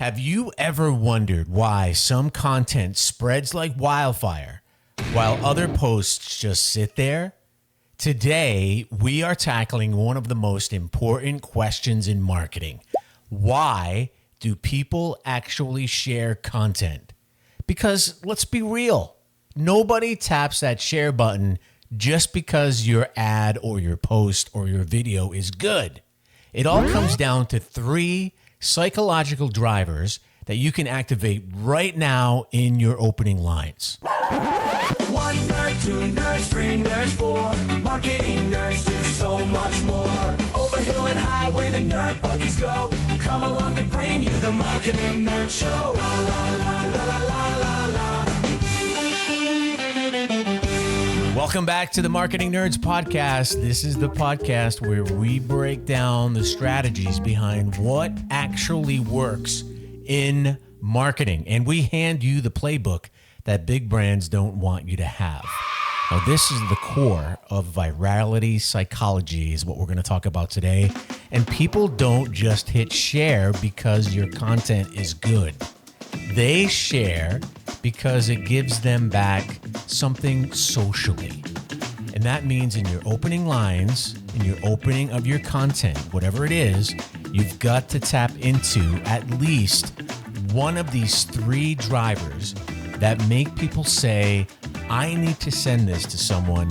Have you ever wondered why some content spreads like wildfire while other posts just sit there? Today, we are tackling one of the most important questions in marketing. Why do people actually share content? Because let's be real, nobody taps that share button just because your ad or your post or your video is good. It all comes down to three psychological drivers that you can activate right now in your opening lines. 1 nerd, 2 nerds, 3 nerds, 4 marketing nerds do so much more. Over hill and high where the nerd buggies go. Come along and bring you the Marketing Nerd Show. La la la la la la la. Welcome back to the Marketing Nerds Podcast. This is the podcast where we break down the strategies behind what actually works in marketing. And we hand you the playbook that big brands don't want you to have. Now, this is the core of virality psychology is what we're going to talk about today. And people don't just hit share because your content is good. They share because it gives them back something socially. And that means in your opening lines, in your opening of your content, whatever it is, you've got to tap into at least one of these three drivers that make people say, I need to send this to someone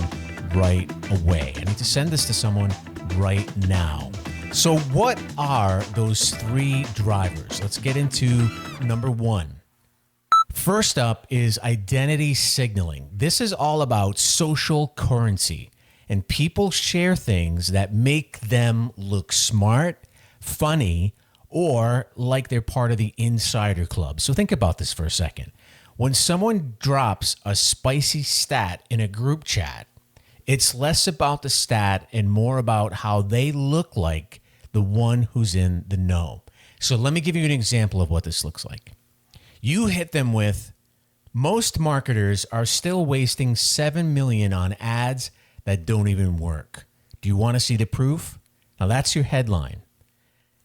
right away. I need to send this to someone right now. So what are those three drivers? Let's get into number one. First up is identity signaling. This is all about social currency, and people share things that make them look smart, funny, or like they're part of the insider club. So think about this for a second. When someone drops a spicy stat in a group chat, it's less about the stat and more about how they look like the one who's in the know. So let me give you an example of what this looks like. You hit them with, most marketers are still wasting $7 million on ads that don't even work. Do you want to see the proof? Now that's your headline.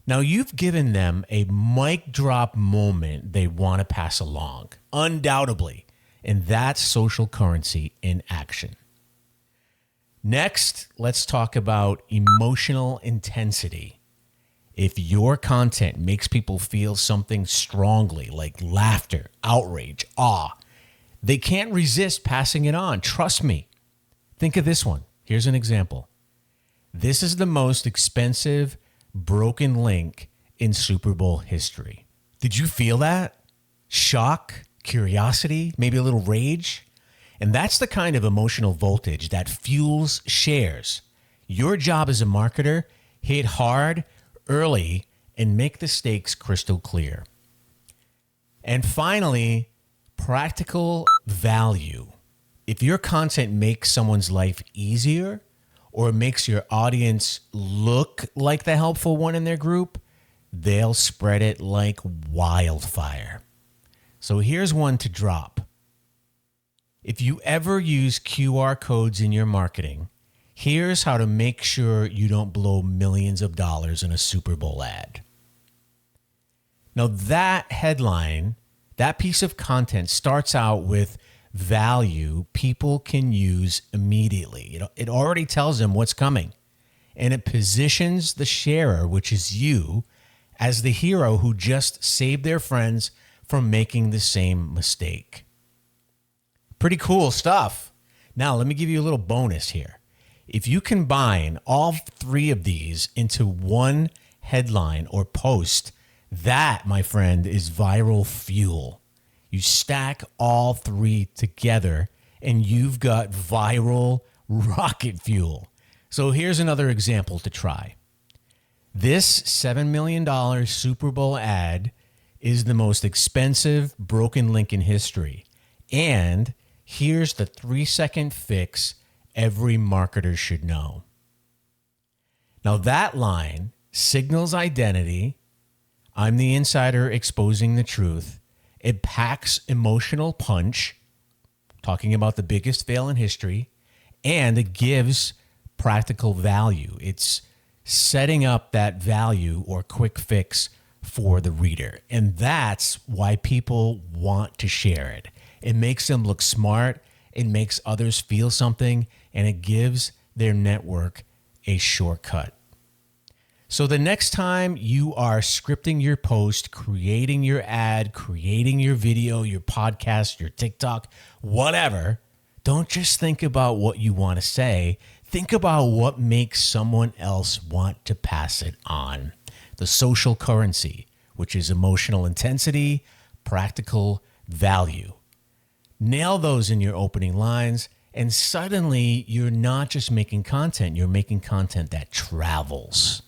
Now you've given them a mic drop moment they want to pass along, undoubtedly, and that's social currency in action. Next, let's talk about emotional intensity. If your content makes people feel something strongly, like laughter, outrage, awe, they can't resist passing it on. Trust me. Think of this one. Here's an example. This is the most expensive broken link in Super Bowl history. Did you feel that? Shock, curiosity, maybe a little rage? And that's the kind of emotional voltage that fuels shares. Your job as a marketer, hit hard, early, and make the stakes crystal clear. And finally, practical value. If your content makes someone's life easier or makes your audience look like the helpful one in their group, they'll spread it like wildfire. So here's one to drop. If you ever use QR codes in your marketing, here's how to make sure you don't blow millions of dollars in a Super Bowl ad. Now that headline, that piece of content starts out with value people can use immediately. It already tells them what's coming. And it positions the sharer, which is you, as the hero who just saved their friends from making the same mistake. Pretty cool stuff. Now, let me give you a little bonus here. If you combine all three of these into one headline or post, that, my friend, is viral fuel. You stack all three together and you've got viral rocket fuel. So here's another example to try. This $7 million Super Bowl ad is the most expensive broken link in history. And here's the 3-second fix every marketer should know. Now that line signals identity. I'm the insider exposing the truth. It packs emotional punch, talking about the biggest fail in history, and it gives practical value. It's setting up that value or quick fix for the reader. And that's why people want to share it. It makes them look smart. It makes others feel something, and it gives their network a shortcut. So the next time you are scripting your post, creating your ad, creating your video, your podcast, your TikTok, whatever, don't just think about what you want to say. Think about what makes someone else want to pass it on. The social currency, which is emotional intensity, practical value. Nail those in your opening lines, and suddenly you're not just making content, you're making content that travels.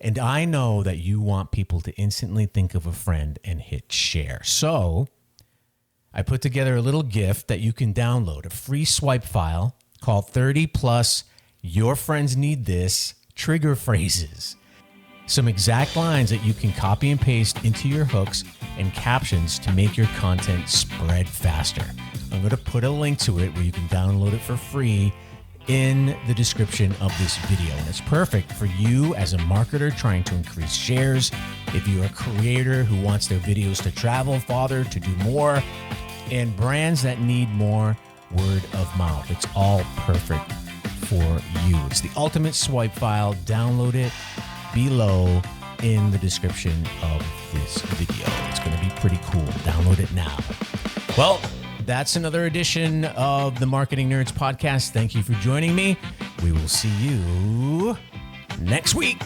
And I know that you want people to instantly think of a friend and hit share. So I put together a little gift that you can download, a free swipe file called 30 plus Your Friends Need This Trigger Phrases. Some exact lines that you can copy and paste into your hooks and captions to make your content spread faster. I'm going to put a link to it where you can download it for free in the description of this video. And it's perfect for you as a marketer trying to increase shares, if you're a creator who wants their videos to travel farther, to do more, and brands that need more word of mouth. It's all perfect for you. It's the ultimate swipe file. Download it below in the description of this video. It's going to be pretty cool. Download it now. Well, that's another edition of the Marketing Nerds Podcast. Thank you for joining me. We will see you next week.